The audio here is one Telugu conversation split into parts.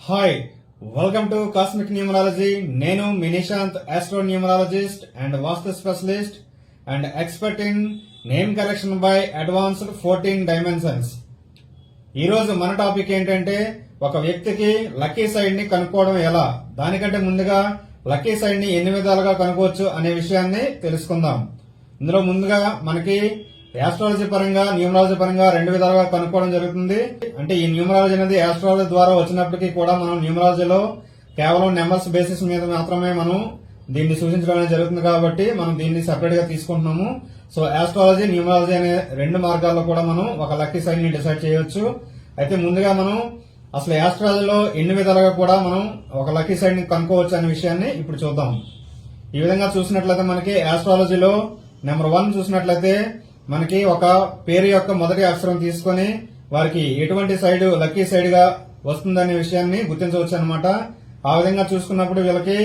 Hi, welcome to Cosmic Numerology. నేను మీ Nishant, astro numerologist and vastu specialist and expert in name correction by advanced 14 dimensions. ఈ రోజు మన టాపిక్ ఏంటంటే ఒక వ్యక్తికి లక్కీ సైడ్ ని కనుక్కోవడం ఎలా, దానికంటే ముందుగా లక్కీ సైడ్ ని ఎన్ని విధాలుగా కనుక్కోవచ్చు అనే విషయాన్ని తెలుసుకుందాం. ఇందులో ముందుగా మనకి ఆస్ట్రాలజీ పరంగా న్యూమరాలజీ పరంగా రెండు విధాలుగా కనుక్కోవడం జరుగుతుంది. అంటే ఈ న్యూమరాలజీ అనేది ఆస్ట్రాలజీ ద్వారా వచ్చినప్పటికీ కూడా మనం న్యూమరాలజీలో కేవలం నెంబర్స్ బేసిస్ మీద మాత్రమే మనం దీన్ని సూచించడం అనేది జరుగుతుంది కాబట్టి మనం దీన్ని సెపరేట్ గా తీసుకుంటున్నాము. సో ఆస్ట్రాలజీ న్యూమరాలజీ అనే రెండు మార్గాల్లో కూడా మనం ఒక లక్కీ సైన్ ని డిసైడ్ చేయొచ్చు. అయితే ముందుగా మనం అసలు ఆస్ట్రాలజీలో ఎన్ని విధాలుగా కూడా మనం ఒక లక్కీ సైన్ ని కనుక్కోవచ్చు అనే విషయాన్ని ఇప్పుడు చూద్దాం. ఈ విధంగా చూసినట్లయితే మనకి ఆస్ట్రాలజీలో నెంబర్ 1 చూసినట్లయితే మనకి ఒక పేరు యొక్క మొదటి అక్షరం తీసుకొని వారికి ఎటువంటి సైడ్ లక్కీ సైడ్ గా వస్తుందనే విషయాన్ని గుర్తించవచ్చు అనమాట. ఆ విధంగా చూసుకున్నప్పుడు వీళ్ళకి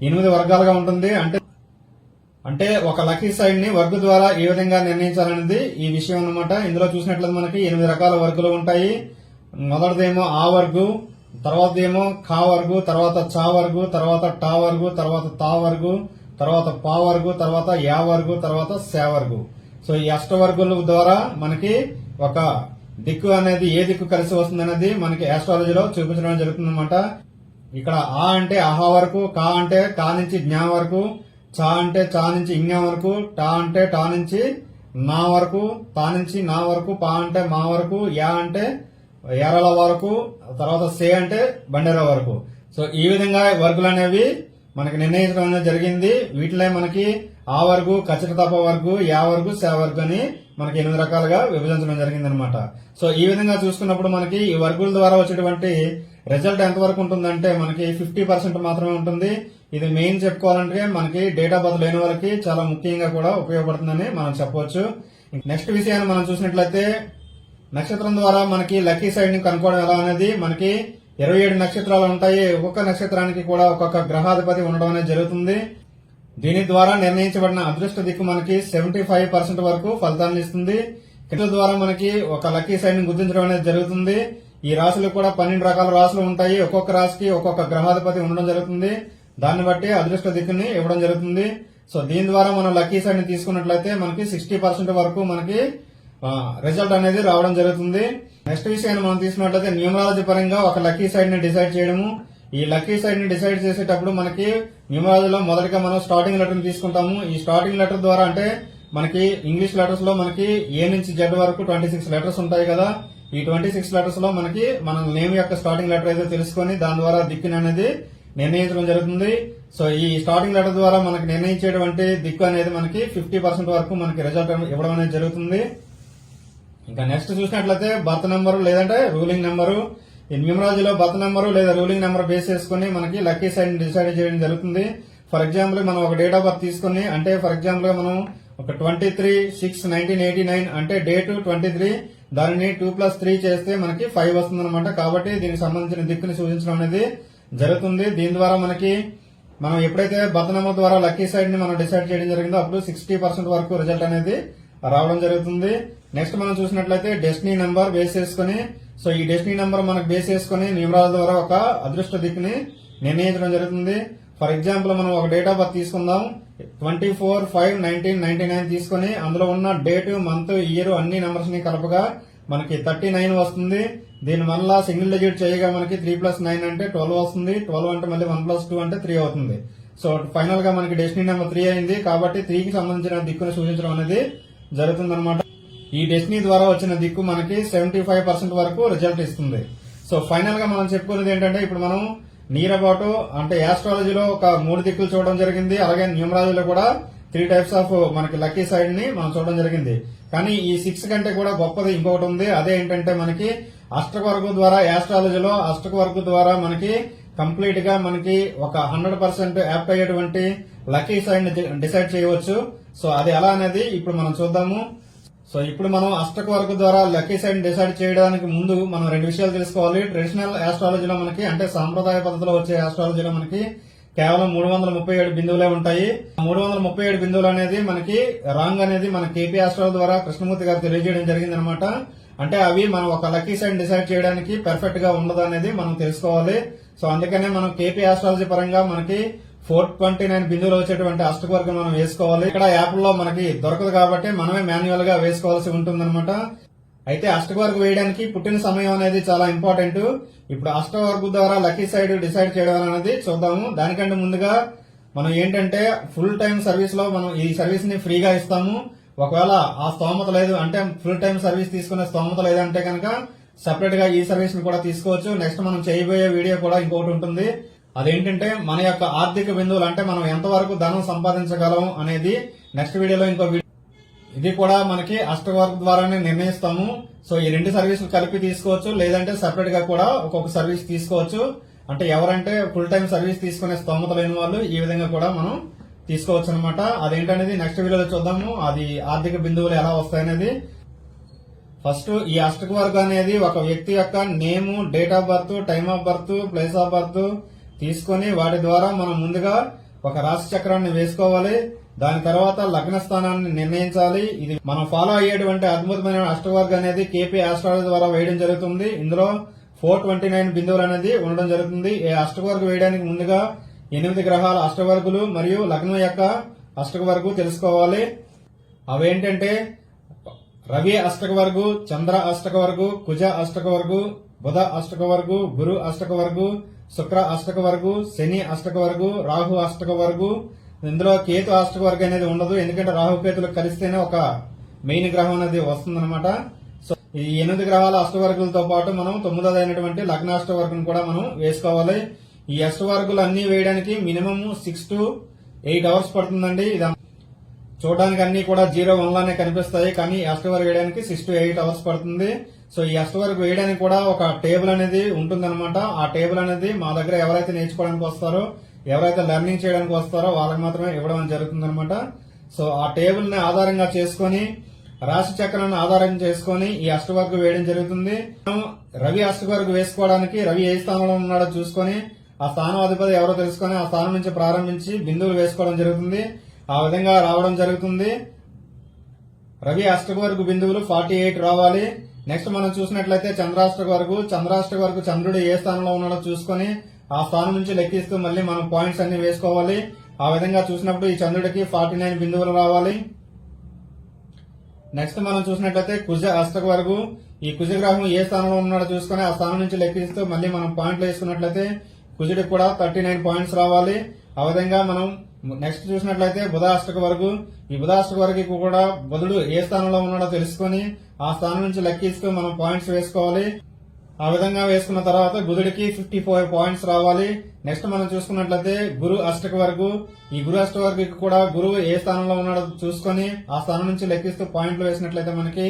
8 వర్గాలుగా ఉంటుంది. అంటే ఒక లక్కీ సైడ్ ని వర్గు ద్వారా ఏ విధంగా నిర్ణయించాలనేది ఈ విషయం అన్నమాట. ఇందులో చూసినట్లయితే మనకి 8 రకాల వర్గులు ఉంటాయి. మొదటిదేమో ఆ వర్గు, తర్వాత ఏమో ఖా వర్గు, తర్వాత చా వర్గు, తర్వాత టా వర్గు, తర్వాత తా వర్గు, తర్వాత పా వర్గు, తర్వాత యా వర్గు, తర్వాత శా వర్గు. సో ఈ అష్టవర్గుల ద్వారా మనకి ఒక దిక్కు అనేది ఏ దిక్కు కలిసి వస్తుంది అనేది మనకి ఆస్ట్రాలజీలో చూపించడం జరుగుతుంది అనమాట. ఇక్కడ ఆ అంటే ఆహా వరకు, కా అంటే కా నుంచి జ్ఞా వరకు, చా అంటే చా నుంచి ఇంజ్ఞా వరకు, టా అంటే టా నుంచి నా వరకు, తా నుంచి నా వరకు, పా అంటే మా వరకు, యా అంటే ఎరల వరకు, తర్వాత సే అంటే బండెర వరకు. సో ఈ విధంగా వర్గులు అనేవి మనకి నిర్ణయించడం అనేది జరిగింది. వీటిలో మనకి ఆ వర్గు, కచట తప వర్గు, యా వర్గు, శా వర్గు అని మనకి 8 రకాలుగా విభజించడం జరిగింది అనమాట. సో ఈ విధంగా చూసుకున్నప్పుడు మనకి ఈ వర్గుల ద్వారా వచ్చేటువంటి రిజల్ట్ ఎంత వరకు ఉంటుందంటే మనకి 50% మాత్రమే ఉంటుంది. ఇది మెయిన్ చెప్పుకోవాలంటే మనకి డేట్ ఆఫ్ బర్త్ లేని వాళ్ళకి చాలా ముఖ్యంగా కూడా ఉపయోగపడుతుందని మనం చెప్పవచ్చు. నెక్స్ట్ విషయాన్ని మనం చూసినట్లయితే నక్షత్రం ద్వారా మనకి లక్కీ సైడ్ ని కనుక్కోవడం ఎలా అనేది మనకి 27 నక్షత్రాలు ఉంటాయి. ఒక్కొక్క నక్షత్రానికి కూడా ఒక్కొక్క గ్రహాధిపతి ఉండడం అనేది జరుగుతుంది. దీని ద్వారా నిర్ణయించబడిన అదృష్ట దిక్కు మనకి 75% వరకు ఫలితాన్ని ఇస్తుంది. ఇట్ల ద్వారా మనకి ఒక లక్కీ సైడ్ ని గుర్తించడం అనేది జరుగుతుంది. ఈ రాశులు కూడా 12 రకాల రాశులు ఉంటాయి. ఒక్కొక్క రాశికి ఒక్కొక్క గ్రహాధిపతి ఉండడం జరుగుతుంది. దాన్ని బట్టి అదృష్ట దిక్కుని ఇవ్వడం జరుగుతుంది. సో దీని ద్వారా మనం లక్కీ సైడ్ ని తీసుకున్నట్లయితే మనకి 60% వరకు మనకి రిజల్ట్ అనేది రావడం జరుగుతుంది. నెక్స్ట్ విషయాన్ని మనం తీసుకున్నట్లయితే న్యూమరాలజీ పరంగా ఒక లక్కీ సైడ్ ని డిసైడ్ చేయడము. ఈ లక్కీ సైడ్ ని డిసైడ్ చేసేటప్పుడు మనకి న్యూమరాలజీలో మొదటిగా మనం స్టార్టింగ్ లెటర్ ని తీసుకుంటాము. ఈ స్టార్టింగ్ లెటర్ ద్వారా అంటే మనకి ఇంగ్లీష్ లెటర్స్ లో మనకి ఏ నుంచి జెడ్ వరకు 26 లెటర్స్ ఉంటాయి కదా. ఈ 26 లెటర్స్ లో మనకి మన నేమ్ యొక్క స్టార్టింగ్ లెటర్ అయితే తెలుసుకొని దాని ద్వారా దిక్కుని అనేది నిర్ణయించడం జరుగుతుంది. సో ఈ స్టార్టింగ్ లెటర్ ద్వారా మనకి నిర్ణయించేటువంటి దిక్కు అనేది మనకి 50% వరకు మనకి రిజల్ట్ ఇవ్వడం అనేది జరుగుతుంది. ఇంకా నెక్స్ట్ చూసినట్లయితే బర్త్ నెంబరు లేదంటే రూలింగ్ నెంబరు. ఈ న్యూమరాలజీలో బర్త్ నెంబరు లేదా రూలింగ్ నెంబర్ బేస్ చేసుకుని మనకి లక్కీ సైడ్ డిసైడ్ చేయడం జరుగుతుంది. ఫర్ ఎగ్జాంపుల్ మనం ఒక డేట్ ఆఫ్ బర్త్ తీసుకుని అంటే ఫర్ ఎగ్జాంపుల్ మనం ఒక 23/6/1989 అంటే డేట్ 23 దానిని 2+3 చేస్తే మనకి 5 వస్తుంది అనమాట. కాబట్టి దీనికి సంబంధించిన దిక్కుని సూచించడం అనేది జరుగుతుంది. దీని ద్వారా మనకి మనం ఎప్పుడైతే బర్త్ నెంబర్ ద్వారా లక్కీ సైడ్ ని మనం డిసైడ్ చేయడం జరిగిందో అప్పుడు 60% వరకు రిజల్ట్ అనేది రావడం జరుగుతుంది. నెక్స్ట్ మనం చూసినట్లయితే డెస్టినీ నెంబర్ బేస్ చేసుకుని సో ఈ డెస్టినీ నెంబర్ మనకు బేస్ చేసుకుని న్యూమరాలజీ ద్వారా ఒక అదృష్ట దిక్కుని నిర్ణయించడం జరుగుతుంది. ఫర్ ఎగ్జాంపుల్ మనం ఒక డేట్ ఆఫ్ బర్త్ తీసుకుందాం. 24/5/1999 తీసుకుని అందులో ఉన్న డేట్, మంత్, ఇయర్ అన్ని నెంబర్స్ ని కలపగా మనకి 39 వస్తుంది. దీని మళ్ళా సింగిల్ డిజిట్ చేయగా మనకి 3+9 అంటే 12 వస్తుంది. 12 అంటే మళ్ళీ 1+2 అంటే 3 అవుతుంది. సో ఫైనల్ గా మనకి డెస్టినీ నెంబర్ 3 అయింది. కాబట్టి 3 కి సంబంధించిన దిక్కును సూచించడం అనేది జరుగుతుంది అనమాట. ఈ డెస్టినీ ద్వారా వచ్చిన దిక్కు మనకి 75% వరకు రిజల్ట్ ఇస్తుంది. సో ఫైనల్ గా మనం చెప్పుకునేది ఏంటంటే ఇప్పుడు మనం నియర్ అబౌట్ అంటే ఆస్ట్రాలజీలో ఒక 3 దిక్కులు చూడడం జరిగింది. అలాగే న్యూమరాలజీలో కూడా 3 టైప్స్ ఆఫ్ మనకి లక్కీ సైడ్ ని మనం చూడడం జరిగింది. కానీ ఈ 6 కంటే కూడా గొప్పది ఇంకొకటి ఉంది. అదే ఏంటంటే మనకి అష్టక వర్గం ద్వారా ఆస్ట్రాలజీలో అష్టక వర్గం ద్వారా మనకి కంప్లీట్ గా మనకి ఒక 100% యాప్ట్ అయ్యేటువంటి లక్కీ సైడ్ ని డిసైడ్ చేయవచ్చు. సో అది ఎలా అనేది ఇప్పుడు మనం చూద్దాము. సో ఇప్పుడు మనం అష్టక వర్గం ద్వారా లక్కీ సైడ్ డిసైడ్ చేయడానికి ముందు మనం 2 విషయాలు తెలుసుకోవాలి. ట్రెడిషనల్ ఆస్ట్రాలజీలో మనకి అంటే సాంప్రదాయ పద్ధతిలో వచ్చే ఆస్ట్రాలజీలో మనకి కేవలం 337 బిందువులే ఉంటాయి. 337 బిందువులు అనేది మనకి రాంగ్ అనేది మన కేపీ ఆస్ట్రాలజీ ద్వారా కృష్ణమూర్తి గారు తెలియజేయడం జరిగింది అనమాట. అంటే అవి మనం ఒక లక్కీ సైన్ డిసైడ్ చేయడానికి పర్ఫెక్ట్ గా ఉండదు అనేది మనం తెలుసుకోవాలి. సో అందుకనే మనం కేపీ ఆస్ట్రాలజీ పరంగా మనకి 429 బిందువులు వచ్చేటువంటి అష్టకవర్గం మనం వేసుకోవాలి. ఇక్కడ యాప్ లో మనకి దొరకదు కాబట్టి మనమే మాన్యువల్ గా వేసుకోవాల్సి ఉంటుందన్నమాట. అయితే అష్టకవర్గ వేయడానికి పుట్టిన సమయం అనేది చాలా ఇంపార్టెంట్. ఇప్పుడు అష్టవర్గ ద్వారా లక్కీ సైడ్ డిసైడ్ చేయడం అనేది చూద్దాము. దానికంటే ముందుగా మనం ఏంటంటే ఫుల్ టైం సర్వీస్ లో మనం ఈ సర్వీస్ ని ఫ్రీగా ఇస్తాము. ఒకవేళ ఆ స్తోమత లేదు అంటే ఫుల్ టైం సర్వీస్ తీసుకునే స్తోమత లేదంటే కనుక సెపరేట్ గా ఈ సర్వీస్ ని కూడా తీసుకోవచ్చు. నెక్స్ట్ మనం చేయబోయే వీడియో కూడా ఇంకొకటి ఉంటుంది. అదేంటంటే మన యొక్క ఆర్థిక బిందువులు అంటే మనం ఎంతవరకు ధనం సంపాదించగలం అనేది నెక్స్ట్ వీడియోలో ఇంకో ఇది కూడా మనకి అష్టవర్గ ద్వారానే నిర్ణయిస్తాము. సో ఈ రెండు సర్వీసులు కలిపి తీసుకోవచ్చు, లేదంటే సెపరేట్ గా కూడా ఒక్కొక్క సర్వీస్ తీసుకోవచ్చు. అంటే ఎవరంటే ఫుల్ టైం సర్వీస్ తీసుకునే స్తోమత లేని వాళ్ళు ఈ విధంగా కూడా మనం తీసుకోవచ్చు అనమాట. అదేంటనేది నెక్స్ట్ వీడియోలో చూద్దాము. అది ఆర్థిక బిందువులు ఎలా వస్తాయనేది. ఫస్ట్ ఈ అష్టకవర్గ అనేది ఒక వ్యక్తి యొక్క name, date of birth, time of birth, place of birth తీసుకొని వాటి ద్వారా మనం ముందుగా ఒక రాశి చక్రాన్ని వేసుకోవాలి. దాని తర్వాత లగ్న స్థానాన్ని నిర్ణయించాలి. ఇది మనం ఫాలో అయ్యేటువంటి అద్భుతమైన అష్టవర్గ అనేది కేపీ ఆస్ట్రాలజీ ద్వారా వేయడం జరుగుతుంది. ఇందులో 429 బిందువులు అనేది ఉండడం జరుగుతుంది. ఈ అష్టవర్గ వేయడానికి ముందుగా 8 గ్రహాల అష్టవర్గులు మరియు లగ్నం యొక్క అష్టవర్గు తెలుసుకోవాలి. అవేంటంటే రవి అష్టకవర్గు, చంద్ర అష్టకవర్గు, కుజ అష్టకవర్గు, బుధ అష్టకవర్గు, గురు అష్టకవర్గు, శుక్ర అష్టకవర్గు, శని అష్టకవర్గు, రాహు అష్టకవర్గు. ఇందులో కేతు అష్టకవర్గం అనేది ఉండదు, ఎందుకంటే రాహుకేతులు కలిస్తేనే ఒక మెయిన్ గ్రహం అనేది వస్తుందన్నమాట. సో ఈ 8 గ్రహాల అష్టవర్గులతో పాటు మనం 9వ అయినటువంటి లగ్నాష్టవర్గం కూడా మనం వేసుకోవాలి. ఈ అష్టవర్గులు అన్ని వేయడానికి మినిమం 6 to 8 అవర్స్ పడుతుందండి. ఇది చూడడానికి అన్ని కూడా 0-1 లానే కనిపిస్తాయి, కానీ అష్టవర్గ వేయడానికి 6 to 8 అవర్స్ పడుతుంది. సో ఈ అష్టవర్గ వేయడానికి కూడా ఒక టేబుల్ అనేది ఉంటుందన్నమాట. ఆ టేబుల్ అనేది మా దగ్గర ఎవరైతే నేర్చుకోవడానికి వస్తారో, ఎవరైతే లెర్నింగ్ చేయడానికి వస్తారో వాళ్ళకి మాత్రమే ఇవ్వడం జరుగుతుందన్నమాట. సో ఆ టేబుల్ ని ఆధారంగా చేసుకుని రాశి చక్రాన్ని ఆధారం చేసుకుని ఈ అష్టవర్గ వేయడం జరుగుతుంది. రవి అష్టవర్గ వేసుకోవడానికి రవి ఏ స్థానంలో ఉన్నాడో చూసుకొని ఆ స్థానం అధిపతి ఎవరో తెలుసుకొని ఆ స్థానం నుంచి ప్రారంభించి బిందువులు వేసుకోవడం జరుగుతుంది. ఆ విధంగా రావడం జరుగుతుంది. రవి అష్టవర్గ బిందువులు 48 రావాలి. నెక్స్ట్ మనం చూసినట్లయితే చంద్రాష్టవర్గు చంద్రుడు ఏ స్థానంలో ఉన్నాడో చూసుకొని ఆ స్థానం నుంచి లెక్కిస్తూ మళ్ళీ మనం పాయింట్స్ అన్ని వేసుకోవాలి. ఆ విధంగా చూసినప్పుడు ఈ చంద్రుడికి 49 బిందువులు రావాలి. నెక్స్ట్ మనం చూసినట్లయితే కుజ అష్టవర్గు, ఈ కుజగ్రహం ఏ స్థానంలో ఉన్నాడో చూసుకొని ఆ స్థానం నుంచి లెక్కిస్తూ మళ్ళీ మనం పాయింట్లు వేసుకున్నట్లయితే కుజుడికి కూడా 39 పాయింట్స్ రావాలి. ఆ విధంగా మనం నెక్స్ట్ చూసినట్లయితే బుధ అష్టకవర్గు, ఈ బుధ అష్టకవర్గకి కూడా బుధుడు ఏ స్థానంలో ఉన్నాడో తెలుసుకొని ఆ స్థానం నుంచి లెక్కిస్తూ మనం పాయింట్స్ వేసుకోవాలి. ఆ విధంగా వేసుకున్న తర్వాత బుధుడికి 54 పాయింట్స్ రావాలి. నెక్స్ట్ మనం చూసుకున్నట్లయితే గురు అష్టకవర్గు, ఈ గురు అష్టవర్గకి కూడా గురువు ఏ స్థానంలో ఉన్నాడో చూసుకొని ఆ స్థానం నుంచి లెక్కిస్తూ పాయింట్లు వేసినట్లయితే మనకి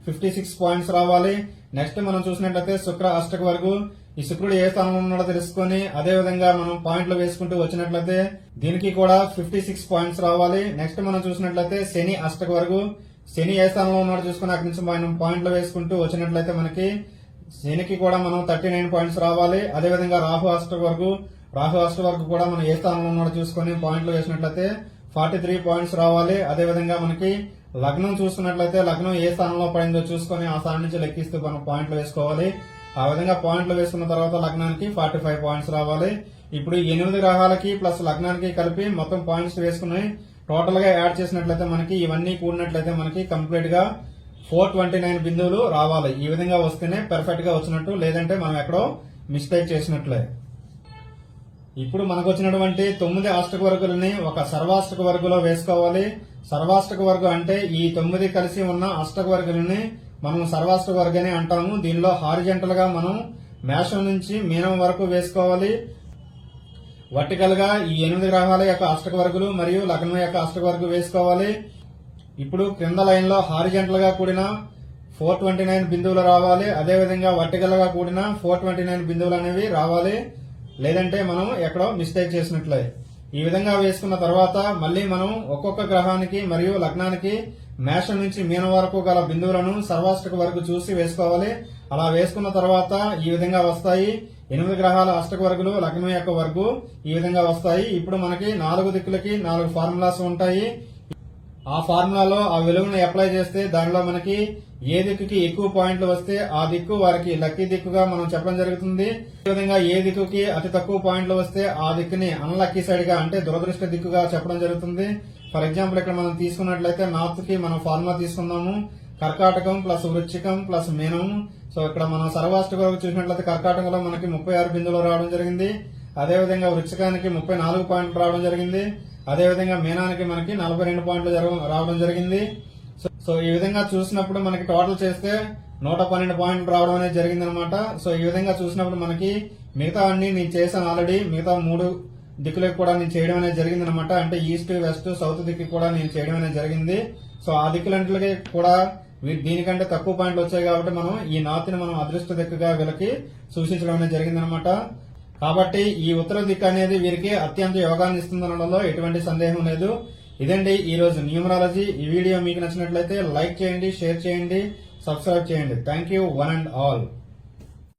56 పాయింట్స్ రావాలి. నెక్స్ట్ మనం చూసినట్లయితే శుక్ర అష్టకవర్గు, ఈ శుక్రుడు ఏ స్థానంలో ఉన్నాడో తెలుసుకొని అదే విధంగా మనం పాయింట్లు వేసుకుంటూ వచ్చినట్లయితే దీనికి కూడా 56 పాయింట్స్ రావాలి. నెక్స్ట్ మనం చూసినట్లయితే శని అష్టకవర్గు, శని ఏ స్థానంలో ఉన్నాడో చూసుకుని అక్కడి నుంచి మనం పాయింట్లు వేసుకుంటూ వచ్చినట్లయితే మనకి శనికి కూడా మనం 39 పాయింట్స్ రావాలి. అదేవిధంగా రాహు అష్టవర్గు కూడా మనం ఏ స్థానంలో ఉన్నాడో చూసుకొని పాయింట్లు వేసినట్లయితే 43 పాయింట్స్ రావాలి. అదేవిధంగా మనకి లగ్నం చూసుకున్నట్లయితే లగ్నం ఏ స్థానంలో పడిందో చూసుకొని ఆ స్థానం నుంచి లెక్కిస్తూ మనం పాయింట్లు వేసుకోవాలి. ఆ విధంగా పాయింట్లు వేసుకున్న తర్వాత లగ్నానికి 45 పాయింట్స్ రావాలి. ఇప్పుడు 8 గ్రహాలకి ప్లస్ లగ్నానికి కలిపి మొత్తం పాయింట్స్ వేసుకుని టోటల్ గా యాడ్ చేసినట్లయితే మనకి ఇవన్నీ కూడినట్లయితే మనకి కంప్లీట్ గా 429 బిందువులు రావాలి. ఈ విధంగా వస్తేనే పర్ఫెక్ట్ గా వచ్చినట్టు, లేదంటే మనం ఎక్కడో మిస్టేక్ చేసినట్లే. ఇప్పుడు మనకు వచ్చినటువంటి 9 అష్టక వర్గులని ఒక సర్వాష్టక వర్గులో వేసుకోవాలి. సర్వాష్టక వర్గం అంటే ఈ 9 కలిసి ఉన్న అష్టక వర్గులని మనం సర్వాష్టక వర్గని అంటాము. దీనిలో హారిజెంటల్ గా మనం మేషం నుంచి మీనం వరకు వేసుకోవాలి. వర్టికల్ గా ఈ 8 గ్రహాల యొక్క అష్టక వర్గులు మరియు లగ్నం యొక్క అష్టక వర్గు వేసుకోవాలి. ఇప్పుడు క్రింద లైన్ లో హారిజెంటల్ గా కూడిన 429 బిందువులు రావాలి. అదేవిధంగా వర్టికల్ గా కూడిన 429 బిందువులు అనేవి రావాలి, లేదంటే మనం ఎక్కడో మిస్టేక్ చేసినట్లే. ఈ విధంగా వేసుకున్న తర్వాత మళ్ళీ మనం ఒక్కొక్క గ్రహానికి మరియు లగ్నానికి మేషం నుంచి మీనం వరకు గల బిందువులను సర్వాష్టక వరకు చూసి వేసుకోవాలి. అలా వేసుకున్న తర్వాత ఈ విధంగా వస్తాయి 8 గ్రహాల అష్టక వర్గులు, లగ్నం యొక్క వర్గు ఈ విధంగా వస్తాయి. ఇప్పుడు మనకి 4 దిక్కులకి 4 ఫార్ములాస్ ఉంటాయి. ఆ ఫార్ములాలో ఆ విలువను అప్లై చేస్తే దానిలో మనకి ఏ దిక్కుకి ఎక్కువ పాయింట్లు వస్తే ఆ దిక్కు వారికి లక్కీ దిక్కుగా మనం చెప్పడం జరుగుతుంది. ఈ విధంగా ఏ దిక్కుకి అతి తక్కువ పాయింట్లు వస్తే ఆ దిక్కుని అన్లక్కీ సైడ్ గా అంటే దురదృష్ట దిక్కుగా చెప్పడం జరుగుతుంది. ఫర్ ఎగ్జాంపుల్ ఇక్కడ మనం తీసుకున్నట్లయితే నార్త్ కి మనం ఫార్ములా తీసుకుందాము. కర్కాటకం ప్లస్ వృశ్చికం ప్లస్ మీనం. సో ఇక్కడ మనం సర్వాష్ట కొరకు చూసినట్లయితే కర్కాటకంలో మనకి 36 బిందువులు రావడం జరిగింది. అదేవిధంగా వృశ్చికానికి 34 పాయింట్లు రావడం జరిగింది. అదేవిధంగా మీనానికి మనకి 42 పాయింట్లు రావడం జరిగింది. సో ఈ విధంగా చూసినప్పుడు మనకి టోటల్ చేస్తే 112 పాయింట్లు రావడం అనేది జరిగింది అనమాట. సో ఈ విధంగా చూసినప్పుడు మనకి మిగతా అన్ని నేను చేశాను ఆల్రెడీ. మిగతా 3 దిక్కులకు కూడా నేను చేయడం అనేది జరిగింది అనమాట. అంటే ఈస్ట్ వెస్ట్ సౌత్ దిక్కు కూడా నేను చేయడం అనేది జరిగింది. సో ఆ దిక్కులంటికి కూడా దీనికంటే తక్కువ పాయింట్లు వచ్చాయి కాబట్టి మనం ఈ నార్త్ ని మనం అదృష్ట దిక్కుగా వీళ్ళకి సూచించడం అనేది జరిగింది అనమాట. కాబట్టి ఈ ఉత్తర దిక్కు అనేది వీరికి అత్యంత యోగాన్ని ఇస్తుందనడంలో ఎటువంటి సందేహం లేదు. ఇదండి ఈ రోజు న్యూమరాలజీ. ఈ వీడియో మీకు నచ్చినట్లయితే లైక్ చేయండి, షేర్ చేయండి, సబ్స్క్రైబ్ చేయండి. Thank you one and all.